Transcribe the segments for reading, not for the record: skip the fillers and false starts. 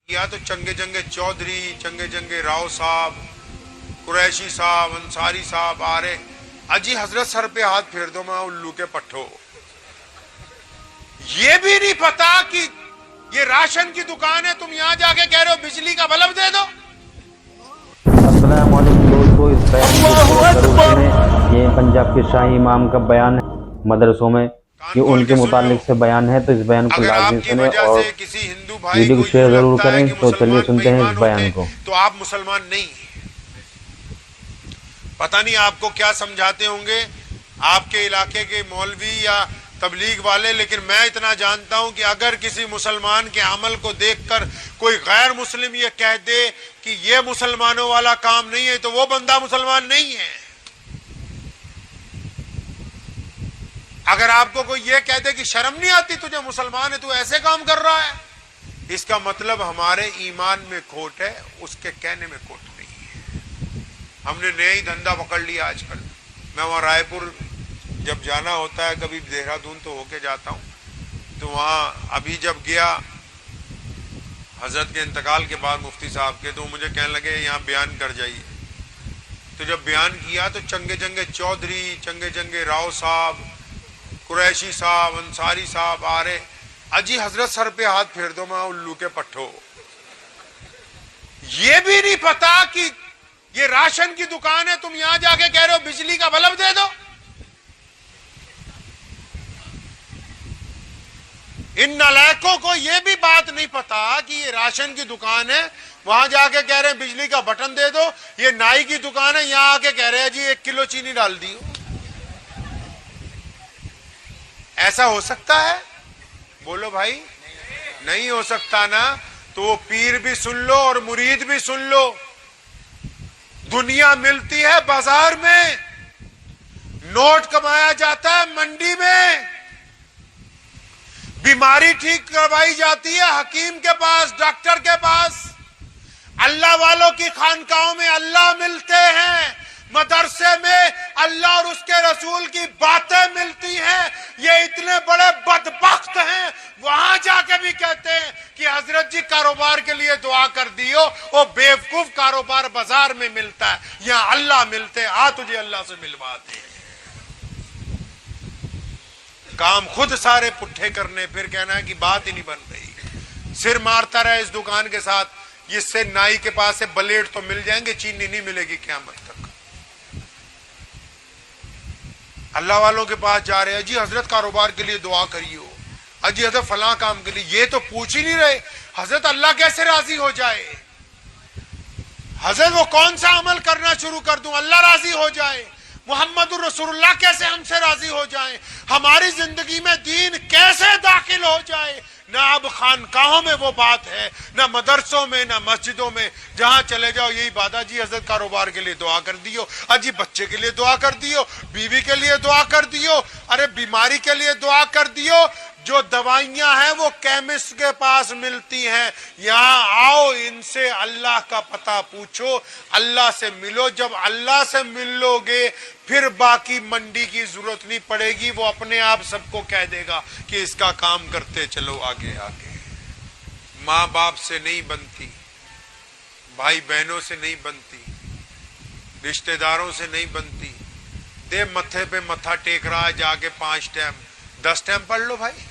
یا تو چنگے جنگے چودھری، چنگے جنگے راؤ صاحب، قریشی صاحب، انصاری صاحب آ رہے، اجی حضرت سر پہ ہاتھ پھیر دو میں الو کے پٹھو. یہ بھی نہیں پتا کہ یہ راشن کی دکان ہے، تم یہاں جا کے کہہ رہے ہو بجلی کا بلب دے دو. السلام علیکم دوستو، اس بیان میں یہ پنجاب کے شاہی امام کا بیان ہے مدرسوں میں، یہ ان کے متعلق سے بیان ہے، تو اس بیان کو لازمی سنیں اور ویڈیو کو شیئر ضرور کریں. تو چلیے سنتے ہیں اس بیان کو. تو آپ مسلمان نہیں ہیں. پتہ نہیں آپ کو کیا سمجھاتے ہوں گے آپ کے علاقے کے مولوی یا تبلیغ والے، لیکن میں اتنا جانتا ہوں کہ اگر کسی مسلمان کے عمل کو دیکھ کر کوئی غیر مسلم یہ کہہ دے کہ یہ مسلمانوں والا کام نہیں ہے تو وہ بندہ مسلمان نہیں ہے. اگر آپ کو کوئی یہ کہہ دے کہ شرم نہیں آتی تجھے، مسلمان ہے تو ایسے کام کر رہا ہے، اس کا مطلب ہمارے ایمان میں کھوٹ ہے، اس کے کہنے میں کھوٹ نہیں ہے. ہم نے نیا ہی دھندا پکڑ لیا آج کل. میں وہاں رائے پور جب جانا ہوتا ہے، کبھی دہرادون تو ہو کے جاتا ہوں، تو وہاں ابھی جب گیا حضرت کے انتقال کے بعد مفتی صاحب کے، تو مجھے کہنے لگے یہاں بیان کر جائیے. تو جب بیان کیا تو چنگے جنگے چودھری، چنگے جنگے راؤ صاحب، قریشی صاحب، انصاری صاحب آ رہے، اجی حضرت سر پہ ہاتھ پھیر دو میں الو کے پٹھو. یہ بھی نہیں پتا کہ یہ راشن کی دکان ہے، تم یہاں جا کے کہہ رہے ہو بجلی کا بلب دے دو. ان نالائقوں کو یہ بھی بات نہیں پتا کہ یہ راشن کی دکان ہے، وہاں جا کے کہہ رہے ہیں بجلی کا بٹن دے دو. یہ نائی کی دکان ہے، یہاں آ کے کہہ رہے ہیں جی 1 کلو چینی ڈال دیو. ایسا ہو سکتا ہے؟ بولو بھائی، نہیں ہو سکتا نا. تو وہ پیر بھی سن لو اور مرید بھی سن لو. دنیا ملتی ہے بازار میں، نوٹ کمایا جاتا ہے منڈی میں، بیماری ٹھیک کروائی جاتی ہے حکیم کے پاس، ڈاکٹر کے پاس. اللہ والوں کی خانقاہوں میں اللہ ملتے ہیں، مدرسے میں اللہ اور اس کے رسول کی باتیں ملتی ہیں. یہ اتنے بڑے بدبخت ہیں، وہاں جا کے بھی کہتے ہیں کہ حضرت جی کاروبار کے لیے دعا کر دیو. وہ بیوقوف کاروبار بازار میں ملتا ہے، یہاں اللہ ملتے ہیں، آ تجھے اللہ سے ملواتے ہیں. کام خود سارے پٹھے کرنے، پھر کہنا ہے کہ بات ہی نہیں بن رہی. سر مارتا رہے اس دکان کے ساتھ، اس سے نائی کے پاس سے بلیڈ تو مل جائیں گے، چینی نہیں ملے گی قیامت تک. اللہ والوں کے پاس جا رہے ہیں، جی حضرت کاروبار کے لیے دعا کریو، اجی حضرت فلاں کام کے لیے. یہ تو پوچھ ہی نہیں رہے حضرت اللہ کیسے راضی ہو جائے. حضرت وہ کون سا عمل کرنا شروع کر دوں اللہ راضی ہو جائے. محمد الرسول اللہ کیسے ہم سے راضی ہو جائیں، ہماری زندگی میں دین کیسے داخل ہو جائے. نہ اب خانقاہوں میں وہ بات ہے، نہ مدرسوں میں، نہ مسجدوں میں. جہاں چلے جاؤ یہی بات ہے، جی حضرت کاروبار کے لیے دعا کر دیو، اجی بچے کے لیے دعا کر دیو، بیوی کے لیے دعا کر دیو، ارے بیماری کے لیے دعا کر دیو. جو دوائیاں ہیں وہ کیمسٹ کے پاس ملتی ہیں، یہاں آؤ ان سے اللہ کا پتہ پوچھو، اللہ سے ملو. جب اللہ سے مل لو گے پھر باقی منڈی کی ضرورت نہیں پڑے گی، وہ اپنے آپ سب کو کہہ دے گا کہ اس کا کام کرتے چلو آگے آگے. ماں باپ سے نہیں بنتی، بھائی بہنوں سے نہیں بنتی، رشتہ داروں سے نہیں بنتی. دے متھے پہ متھا ٹیک رہا ہے جا کے 5 ٹائم 10 ٹائم پڑھ لو بھائی.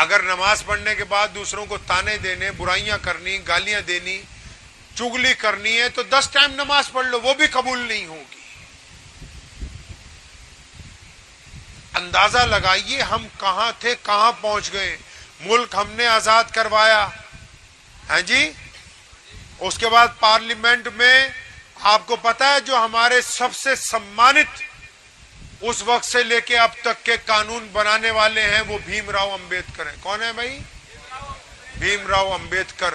اگر نماز پڑھنے کے بعد دوسروں کو تانے دینے، برائیاں کرنی، گالیاں دینی، چگلی کرنی ہے تو 10 ٹائم نماز پڑھ لو، وہ بھی قبول نہیں ہوگی. اندازہ لگائیے ہم کہاں تھے کہاں پہنچ گئے. ملک ہم نے آزاد کروایا ہے جی. اس کے بعد پارلیمنٹ میں آپ کو پتا ہے جو ہمارے سب سے سمانت اس وقت سے لے کے اب تک کے قانون بنانے والے ہیں وہ بھیم راؤ امبیڈکر ہیں. کون ہے بھائی؟ بھیم راؤ امبیڈکر.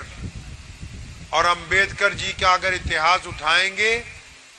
اور امبیڈکر جی کا اگر اتہاس اٹھائیں گے